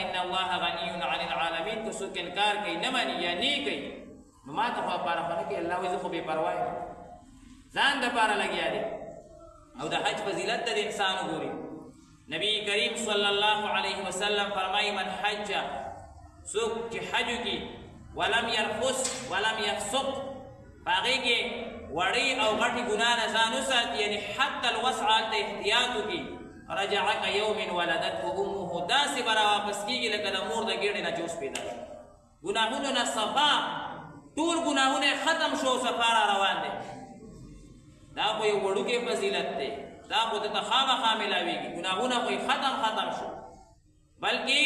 فإن الله غني عن العالمين که څوک انکار کوي نه مني یا نه کوي نو ما ته خو لپاره خو نه کوي الله وایي زه خو بې پروا یم ځان دپاره لګیا دی او د حج فضیلت ته د انسان وګوري نبی کریم صلی الله علیه وسلم فرمایي من حج څوک چې حج وکړي ولم یرفس ولم یفسق په هغې کې وړې او غټې ګناه نه ځان وساتي یعنې حتی الوسع هلته احتیاط وکړي رجع کیوم ولدته امه داسې به راواپس کېږي لکه د مور د ګېډې نه چې اوس پیدا شي ګناهونو نه صفا ټول ګناهونه یې ختم شو صفا را روان دی دا خو یو وړوکی فضیلت دی دا خو درته خامخا میلاویږي ګناهونه خو یې ختم شو بلکې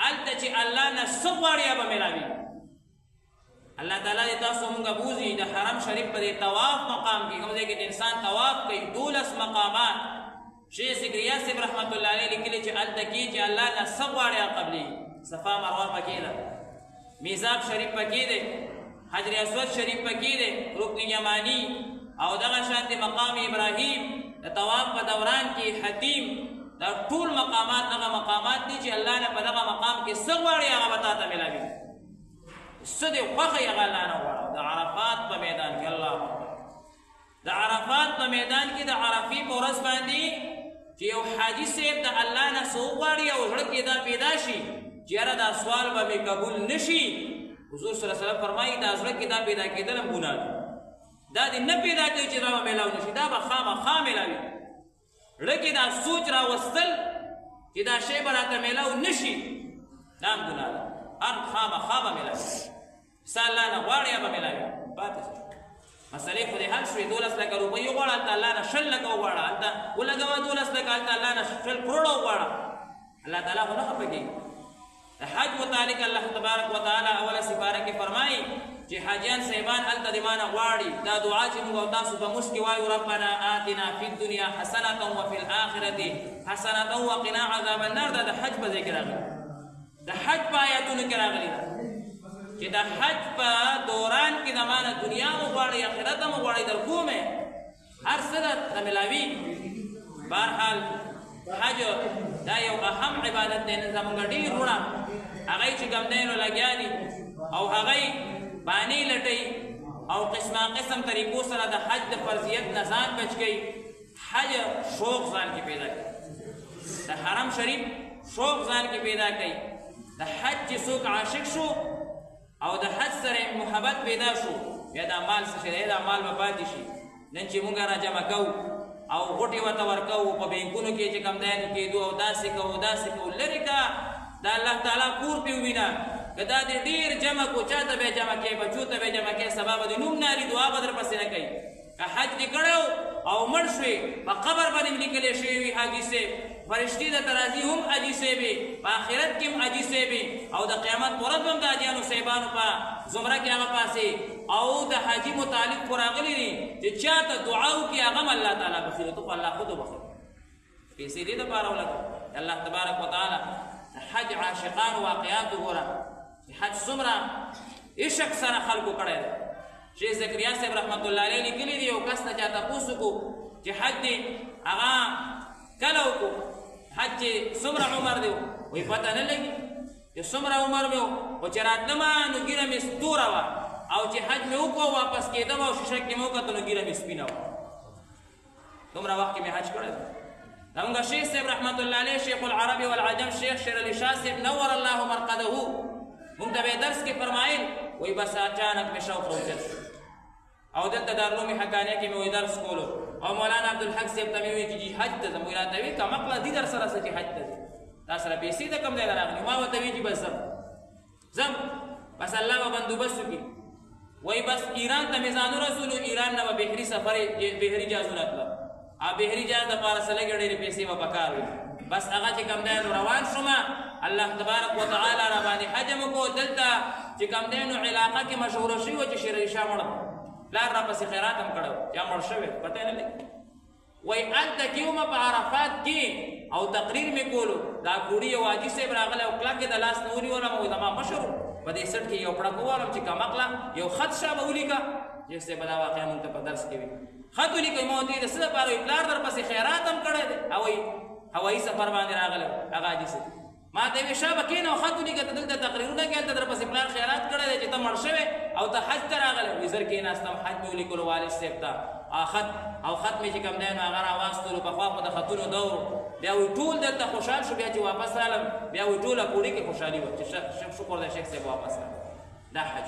هلته چې الله نه څه غواړي هغه به میلاویږي الله تعالی دې تاسو مونږه بوځي د حرم شریف په دې طواف مقام کې کوم ځای کې د انسان طواف کوي 12 مقامات شیخ ذکریا صاحب رحمت الله علیه لیکلي چې هلته کې چې الله نه څه غواړي هغه قبلېږي صفا مروه پکې ده میزاب شریف پکې دی حجر اسود شریف پکې دی رکن یمانی او دغه شانتې مقام ابراهیم د طواف په دوران کې حتیم دا ټول مقامات دغه مقامات دي چې الله نه په دغه مقام کې څه غواړي هغه به تا ته میلاوي څه دې خوښوي هغه الله نه غواړي د عرفات په میدان کې الله اکبر د عرفات په میدان کې د عرفې په ورځ باندې چې یو حاجي صاحب د الله نه څه وغواړي او زړه کې دا پیدا شي چې یاره دا سوال به مې قبول نه شي حضور صلی الله علیه وسلم فرمایي دا زړه کې دا پیدا کېدل هم ګناه ده دا دې نه پیدا کوي چې دا به میلاو نه شي دا به خامخا میلاوي زړه کې دا سوچ راوستل چې دا شی به راته میلاو نه شي دا هم ګناه ده هر خامخا به میلاوي څه الله نه غواړي هغه به میلاوي پاتې مسئلې خو دې حل شوې 12 لکه روپۍ وغواړه هلته الله نه 6 لکه وغواړه هلته ولګوه 12 لکه هلته الله نه 6 کروړه وغواړه الله تعالی خو نه خفه کېږي د حج متعلق الله تبارک وتعالی اوله سپاره کې فرمایي چې حاجیان صاحبان هلته د ما نه غواړي دا دعا چې موږ او تاسو په مونځ کې وایو ربنا آتنا فی الدنیا حسنة وفي الآخرة حسنة وقنا عذاب النار دا د حج په ځای کې راغلي د حج په آیاتونو کې راغلي ده چې د حج په دوران کې د ما نه دنیا مو غواړي آخرت مو غواړي در کومې هر څه درته میلاوي بهرحال حج دا یو اهم عبادت دی نن زمونږ ډېر وروڼه هغوی چې ګمدینو لګیا دي او هغوی بانې لټوي او قسمه قسم طریقو سره د حج د فرضیت نه ځان بچ کوي حج شوق ځان کې پیدا کوي د حرم شریف شوق ځان کې پیدا کوي د حج چې څوک عاشق شو او د حج سره محبت پیدا شو بیا دا مال څه شی دی دا مال به پاتې شي نن چې مونږ را جمع کوو او غوټې ورته ورکوو په بینکونو کې چې کم دی کېدو او داسې کوو لرې که د الله تعالی کور پې ووینه که دا دې ډېر جمع کو چا ته به یې جمع کوې بچو ته به یې جمع کوې سبا به د نوم ناري دعا به در پسې نه کوي که حج دې کړی او مړ شوې په قبر باندې م لیکلی شوی وي حاجي صاحب فرشتې درته راځي هم حاجي صاحب په آخرت کې هم حاجي صاحب او د قیامت په ورځ به هم د حاجیانو صاحبانو په زمره کې هغه پاسې او د حاجي متعلق خو راغلي دي چې چا ته دعا وکړي هغه هم الله تعالی بخي ته خو الله خود وبخي پیسې دې دپاره ولګوه الله تبارک وتعالی د حج عاشقانو واقعات وګوره چې حج څومره عشق سره خلکو کړی دی شیخ زکریا صاحب رحمت الله علیه لیکلي دي یو کس نه چا تپوس وکړو چې حج دې هغه کله وکړو حج چې څومره عمر دی وایي پته نه لګي چې څومره عمر مې و خو چې راتلمه نو ږیره مې ستوره وه او چې حج مې وکړو واپس کېدم او شیشه کې مې وکتل نو ږیره مې سپینه وه دومره وخت کې مې حج کړی دی زمونږ شیخ صاحب رحمت الله علیه شیخ العرب والعجم شیخ شیر علی شاه صاحب نور الله مرقده مونږ ته به درس کې فرمایل وایي بس اچانک مې شوق راوچت شو او دلته دارالعلوم حقانیه کې مې وایي درس کولو او مولانا عبدالحق صاحب ته مې وایي چې حج ته ځم وایي راته وایي کمقله دي در سره څه چې حج ته ځي تا سره پیسې د کوم ځای نه راغلي ما ورته وایي چې بس ځم بس الله به بندوبست وکړي وایي بس ایران ته مې ځان ورسولو ایران نه به بهري سفر بهري جهازونه تله بهري جهاز دپاره څه لږې ډېرې پیسې به پکار وي بس هغه چې کوم دی نو روان شومه الله تبارک وتعالی را باندې حج مو کو دلته چې کوم دی نو علاقه کې مشهوره شوي وه چې شیر علي شاه مړ پلار را پسې خیرات هم کړی یا مړ شوی پته یې نه لګي وایي هلته کې ومه په عرفات کې او تقریر مې کولو دا کوړي یو حاجي صاحب راغلی او کلک یې د لاس نه ونیولم وایي زما مشر په دې سټ کې یو پړک ووالم چې کمقله یو خط شاه به ولیکه چې صاحب دا واقعه مونږ ته په درس کې وي خط ولیکئ ما ورته د څه دپاره وایي پلار در پسې خیرات هم کړی دی او وایي هوایي سفر باندې راغلی هغه حاجي صاحب ما ته وی شابه کین او خط لیکه دلته تقریرونه کې در پسې پلان خیرات کړی دی چې ته مړ شوی او ته حج ته راغلی وزر کې ناستم حج مې ولیکلو والد صاحب ته خط مې چې کوم دی نو هغه راواستلو پخوا خو د خطونو دور بیا وی ټول دلته خوشحال شو بیا چې واپس رالم بیا وی ټوله پوړي کې خوشحالي وه چې شکر دی شیخ صاحب واپس راغی دا حج